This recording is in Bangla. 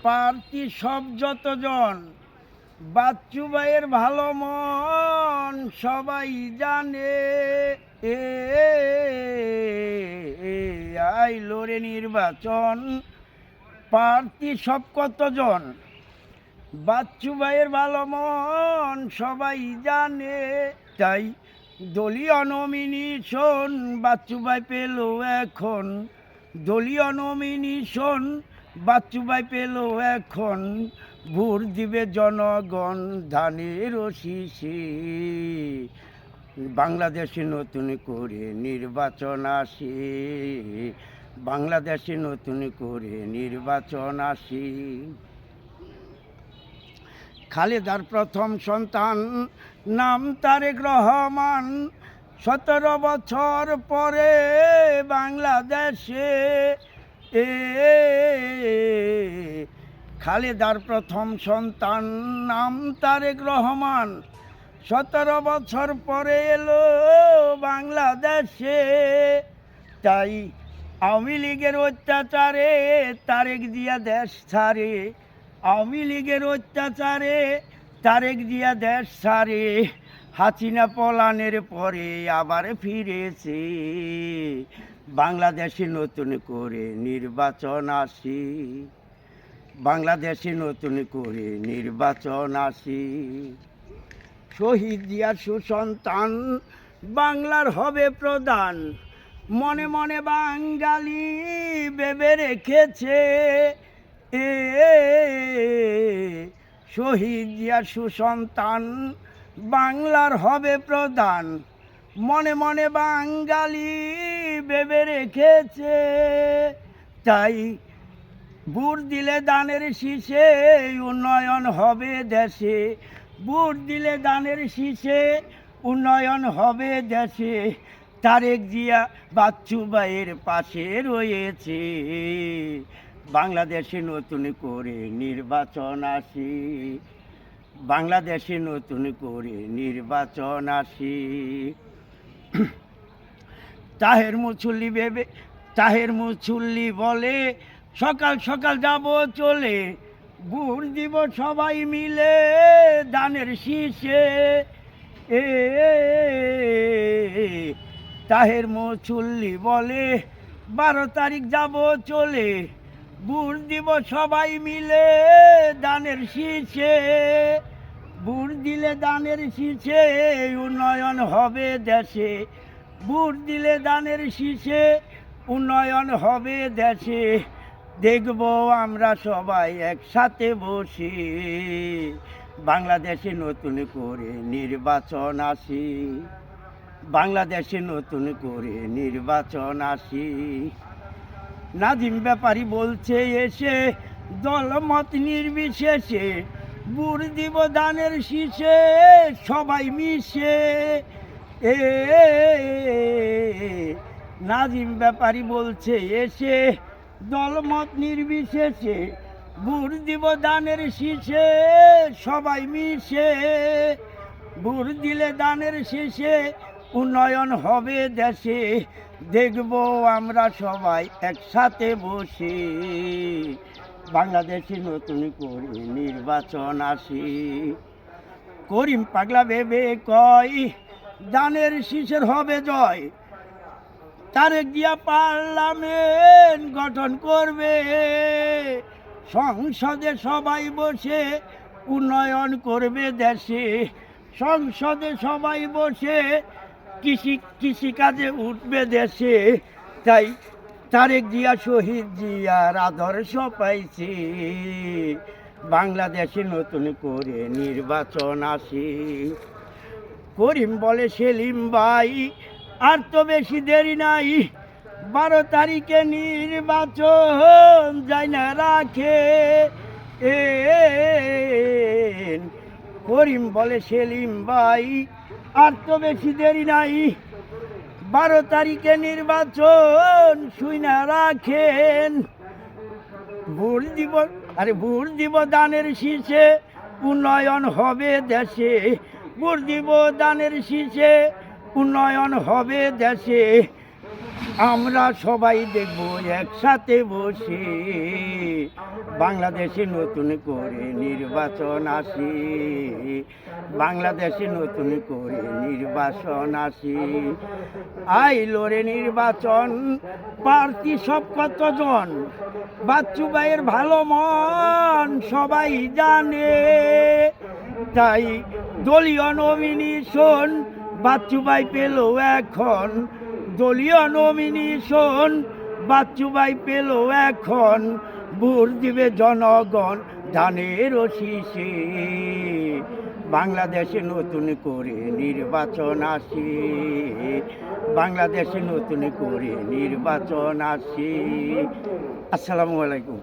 প্রার্থী সব যতজন, বাচ্চু ভাইয়ের ভালো মন সবাই জানে। এ আইলো রে নির্বাচন, প্রার্থী সব কতজন, বাচ্চু ভাইয়ের ভালো মন সবাই জানে। তাই দলীয় নমিনেশন বাচ্চু ভাই পেল এখন, দলীয় নমিনেশন বাচ্চু ভাই পেল এখন। ভোট দিবে জনগণ ধানের শীষে, বাংলাদেশে নতুন করে নির্বাচন আসে, বাংলাদেশে নতুন করে নির্বাচন আসে। খালেদার প্রথম সন্তান নাম তারেক রহমান, 17 বছর পরে বাংলাদেশে। খালেদার প্রথম সন্তান নাম তারেক রহমান, 17 বছর পরে এলো বাংলাদেশে। তাই আওয়ামী লীগের অত্যাচারে তারেক জিয়া দেশ ছাড়ে, আওয়ামী লীগের অত্যাচারে তারেক জিয়া দেশ ছাড়ে। হাসিনা পলানের পরে আবার ফিরেছে, বাংলাদেশে নতুন করে নির্বাচন আসে, বাংলাদেশে নতুন করে নির্বাচন আসে। শহীদ জিয়ার সুসন্তান বাংলার হবে প্রধান, মনে মনে বাঙালি ভেবে রেখেছে। শহীদ জিয়ার সুসন্তান বাংলার হবে প্রধান, মনে মনে বাঙালি ভেবে রেখেছে। তাই ভোট দিলে দানের শীষে উন্নয়ন হবে দেশে, ভোট দিলে দানের শীষে উন্নয়ন হবে দেশে। তারেক জিয়া বাচ্চু ভাইয়ের পাশে রয়েছে, বাংলাদেশে নতুন করে নির্বাচন আসে, বাংলাদেশে নতুন করে নির্বাচন আসে। তাহের মুসল্লি ভেবে, তাহের মুসল্লি বলে সকাল সকাল যাব চলে, ভোট দিব সবাই মিলে দানের শীষে। তাহের মুসল্লি বলে 12 তারিখ যাব চলে, ভোট দিব সবাই মিলে দানের শীষে। ভোট দিলে দানের শীষে উন্নয়ন হবে দেশে, ভোট দিলে দানের শীষে উন্নয়ন হবে দেশে। দেখব আমরা সবাই একসাথে বসে, বাংলাদেশে নতুন করে নির্বাচন আসে, বাংলাদেশে নতুন করে নির্বাচন আসে। নাজিম ব্যাপারী বলছে এসে দলমত নির্বিশেষে, ভোট দিব দানের শীষে সবাই মিশে। নাজিম ব্যাপারী বলছে এসে দলমত নির্বিশেষে, ভোট দিব দানের শীষে সবাই মিশে। ভোট দিলে দানের শীষে উন্নয়ন হবে দেশে, দেখব আমরা সবাই একসাথে বসে, বাংলাদেশে নতুন করে নির্বাচন আসে। করিম পাগলা ভেবে কয় দানের শীষের হবে জয়, তারেক জিয়া পার্লামেন্ট গঠন করবে, সংসদে সবাই বসে উন্নয়ন করবে দেশে, সংসদে সবাই বসে কৃষিকাজে উঠবে দেশে। তাই তারেক জিয়া শহীদ জিয়ার আদর্শ পাইছে, বাংলাদেশে নতুন করে নির্বাচন আসে। করিম বলে সেলিম ভাই আর তো বেশি দেরি নাই, 12 তারিখে নির্বাচন যায় না রাখে। করিম বলে সেলিম ভাই আর তো বেশি দেরি নাই, 12 তারিখে নির্বাচন শুই না রাখেন। ভোট দিব, আরে ভোট দিব দানের শীষে উন্নয়ন হবে দেশে, ভোট দিব দানের শীষে উন্নয়ন হবে দেশে। আমরা সবাই দেখব একসাথে বসে, বাংলাদেশে নতুন করে নির্বাচন আসি, বাংলাদেশে নতুন করে নির্বাচন আসি। আইলো রে নির্বাচন, প্রার্থী সব কতজন, বাচ্চু ভাইয়ের ভালো মন সবাই জানে। তাই দলীয় নমিনেশন বাচ্চু ভাই পেল এখন, দলীয় নমিনেশন বাচ্চু ভাই পেল এখন। ভোট দিবে জনগণ ধানের শীষে, বাংলাদেশে নতুন করে নির্বাচন আসি, বাংলাদেশে নতুন করে নির্বাচন আসি। আসসালামু আলাইকুম।